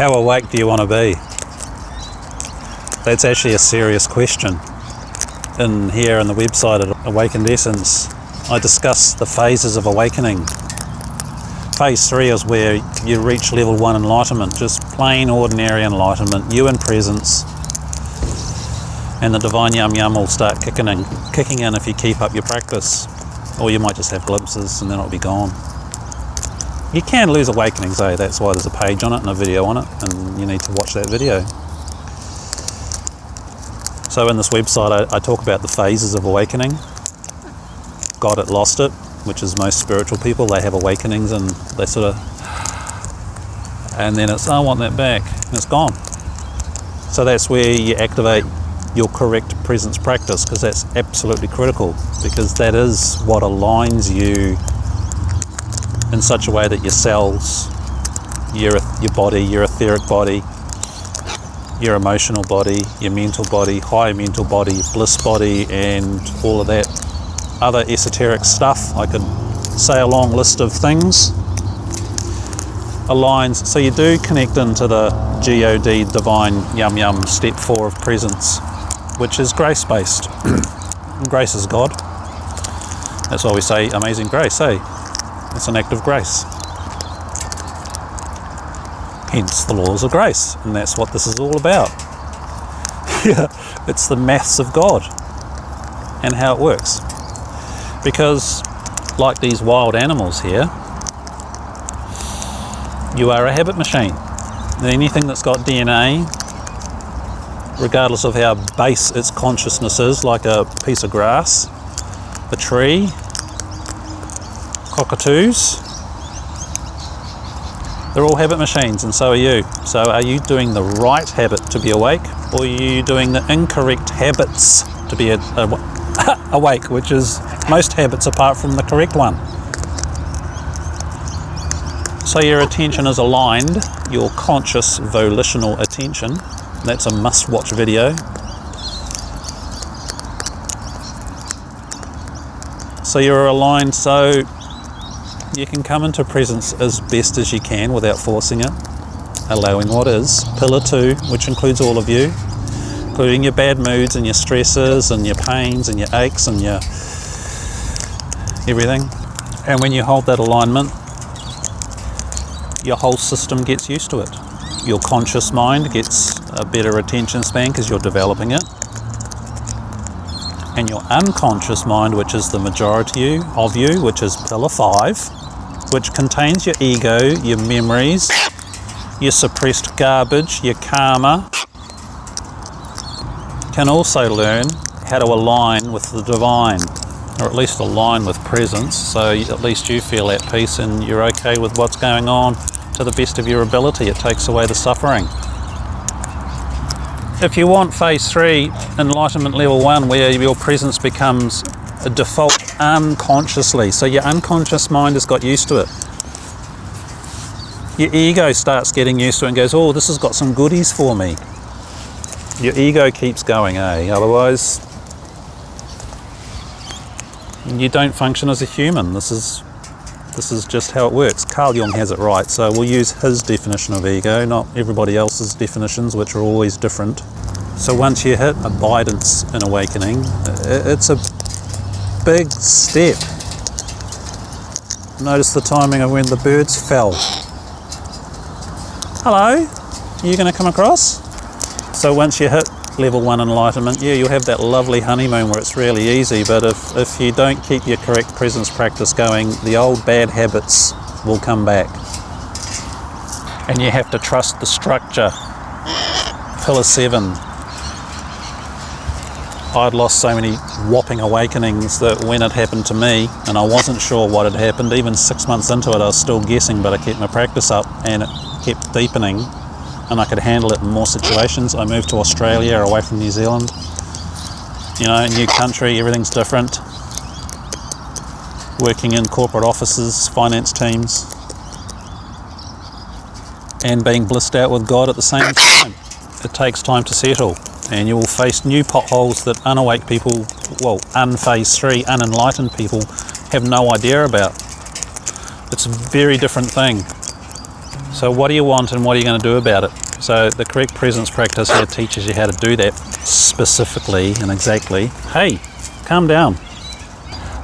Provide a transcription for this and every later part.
How awake do you want to be? That's actually a serious question. Here on the website at AwakenedEssence, I discuss the phases of awakening. Phase 3 is where you reach level 1 enlightenment, just plain ordinary enlightenment, you in presence, and the divine yum yum will start kicking in if you keep up your practice. Or you might just have glimpses and then it'll be gone. You can lose awakenings, that's why there's a page on it and a video on it, and you need to watch that video. So in this website I talk about the phases of awakening. Got it, lost it, which is most spiritual people. They have awakenings and they sort of, and then it's, I want that back, and it's gone. So that's where you activate your correct presence practice, because that's absolutely critical, because that is what aligns you in such a way that your cells, your body, your etheric body, your emotional body, your mental body, high mental body, bliss body, and all of that other esoteric stuff. I could say a long list of things. Aligns, so you do connect into the God, divine yum yum, step 4 of presence, which is grace-based. Grace is God. That's why we say amazing grace, It's an act of grace. Hence the laws of grace, and that's what this is all about. Yeah, it's the maths of God and how it works. Because, like these wild animals here, you are a habit machine. Anything that's got DNA, regardless of how base its consciousness is, like a piece of grass, a tree, cockatoos, they're all habit machines, and so are you. So are you doing the right habit to be awake, or are you doing the incorrect habits to be awake, which is most habits apart from the correct one? So your attention is aligned, your conscious volitional attention. That's a must-watch video. So you're aligned, so you can come into presence as best as you can without forcing it, allowing what is. Pillar 2, which includes all of you, including your bad moods and your stresses and your pains and your aches and your everything. And when you hold that alignment, your whole system gets used to it. Your conscious mind gets a better attention span because you're developing it. And your unconscious mind, which is the majority of you, which is pillar 5, which contains your ego, your memories, your suppressed garbage, your karma, can also learn how to align with the divine, or at least align with presence, so at least you feel at peace and you're okay with what's going on to the best of your ability. It takes away the suffering. If you want phase 3, enlightenment level 1, where your presence becomes a default unconsciously, so your unconscious mind has got used to it. Your ego starts getting used to it and goes, oh, this has got some goodies for me. Your ego keeps going, otherwise you don't function as a human. This is just how it works. Carl Jung has it right, so we'll use his definition of ego, not everybody else's definitions, which are always different. So once you hit abidance in awakening, it's a big step. Notice the timing of when the birds fell. Hello, are you going to come across? So once you hit level 1 enlightenment, you'll have that lovely honeymoon where it's really easy, but if you don't keep your correct presence practice going, the old bad habits will come back. And you have to trust the structure. Pillar 7. I'd lost so many whopping awakenings that when it happened to me, and I wasn't sure what had happened, even 6 months into it I was still guessing, but I kept my practice up and it kept deepening, and I could handle it in more situations. I moved to Australia, away from New Zealand. You know, new country, everything's different. Working in corporate offices, finance teams, and being blissed out with God at the same time. It takes time to settle, and you will face new potholes that unawake people, well, unphase 3, unenlightened people have no idea about. It's a very different thing. So what do you want and what are you going to do about it? So the correct presence practice here teaches you how to do that specifically and exactly. Hey, calm down.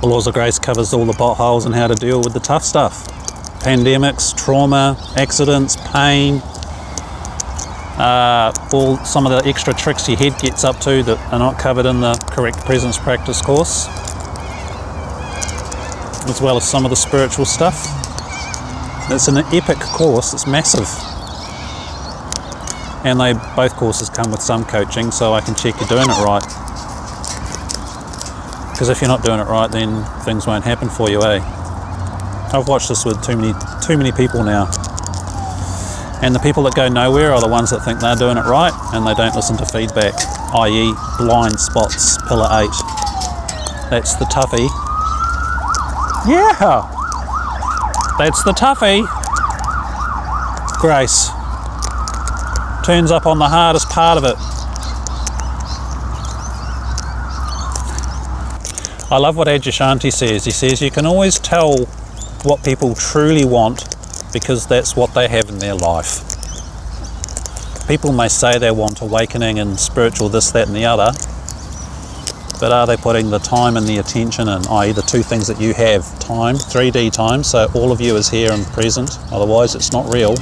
The Laws of Grace covers all the potholes and how to deal with the tough stuff. Pandemics, trauma, accidents, pain, all some of the extra tricks your head gets up to that are not covered in the correct presence practice course, as well as some of the spiritual stuff. It's an epic course, it's massive. And both courses come with some coaching, so I can check you're doing it right. Because if you're not doing it right, then things won't happen for you, eh? I've watched this with too many people now. And the people that go nowhere are the ones that think they're doing it right and they don't listen to feedback, i.e. blind spots, pillar 8. That's the toughie. Yeah! That's the toughie. Grace turns up on the hardest part of it. I love what Adyashanti says. He says you can always tell what people truly want because that's what they have in their life. People may say they want awakening and spiritual this, that and the other, but are they putting the time and the attention in, i.e. the two things that you have, time, 3D time, so all of you is here and present, otherwise it's not real.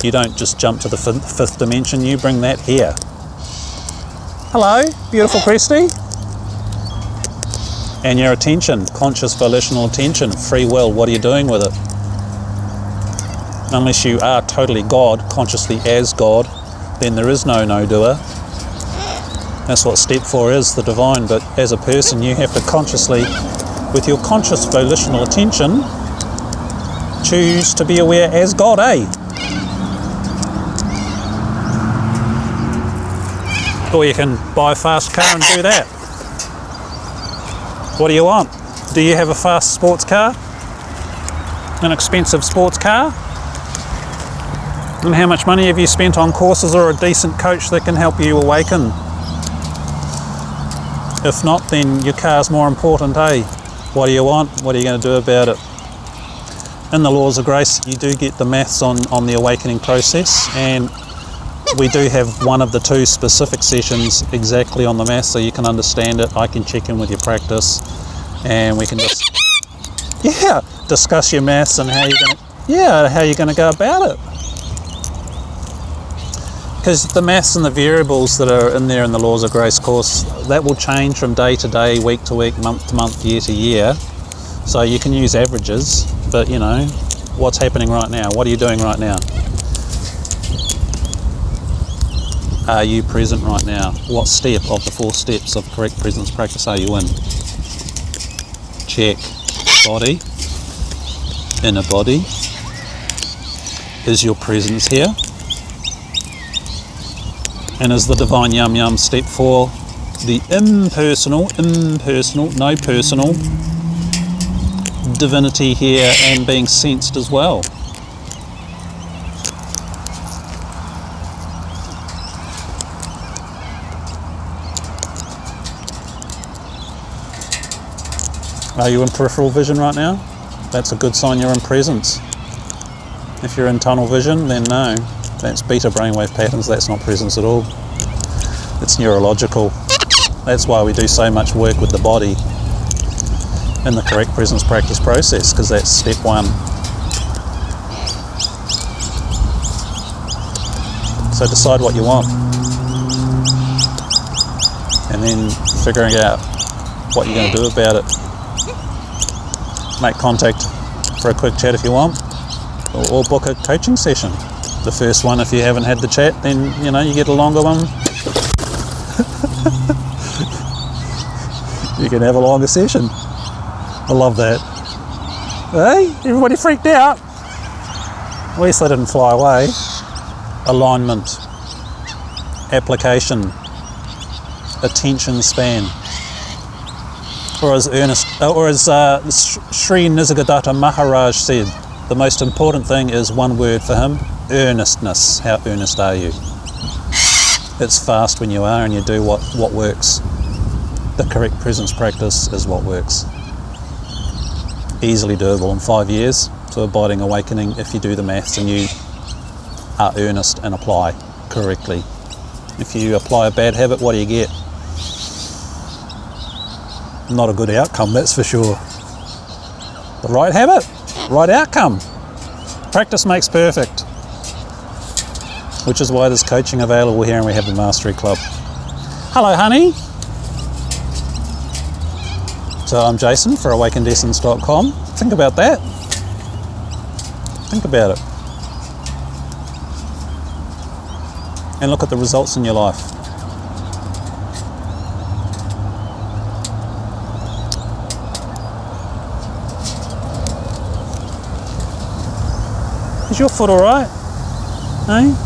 You don't just jump to the fifth dimension, you bring that here. Hello, beautiful Christy. And your attention, conscious volitional attention, free will, what are you doing with it? Unless you are totally God, consciously as God, then there is no no-doer. That's what step 4 is, the divine, but as a person you have to consciously, with your conscious volitional attention, choose to be aware as God, eh? Or you can buy a fast car and do that. What do you want? Do you have a fast sports car? An expensive sports car? And how much money have you spent on courses or a decent coach that can help you awaken? If not, then your car's more important, eh? What do you want? What are you going to do about it? In the Laws of Grace, you do get the maths on the awakening process, and we do have one of the 2 specific sessions exactly on the maths so you can understand it. I can check in with your practice and we can just discuss your maths and how you're going to go about it. Because the maths and the variables that are in there in the Laws of Grace course, that will change from day to day, week to week, month to month, year to year. So you can use averages, but you know, what's happening right now? What are you doing right now? Are you present right now? What step of the 4 steps of correct presence practice are you in? Check. Body. Inner body. Is your presence here? And is the divine yum yum step 4 the impersonal, no personal divinity here and being sensed as well? Are you in peripheral vision right now? That's a good sign you're in presence. If you're in tunnel vision, then no. That's beta brainwave patterns, that's not presence at all. It's neurological. That's why we do so much work with the body in the correct presence practice process, because that's step 1. So decide what you want. And then figuring out what you're going to do about it. Make contact for a quick chat if you want, or book a coaching session. The first one, if you haven't had the chat, then you know you get a longer one. You can have a longer session. I love that. Hey, everybody freaked out. At least they didn't fly away. Alignment, application, attention span. Or as Sri Nisargadatta Maharaj said, the most important thing is one word for him: earnestness. How earnest are you? It's fast when you are and you do what works. The correct presence practice is what works. Easily doable in 5 years. to abiding awakening if you do the maths and you are earnest and apply correctly. If you apply a bad habit, what do you get? Not a good outcome, that's for sure. The right habit, right outcome. Practice makes perfect. Which is why there's coaching available here and we have the Mastery Club. Hello, honey. So I'm Jason for AwakenedEssence.com. Think about that. Think about it. And look at the results in your life. Is your foot all right? Eh?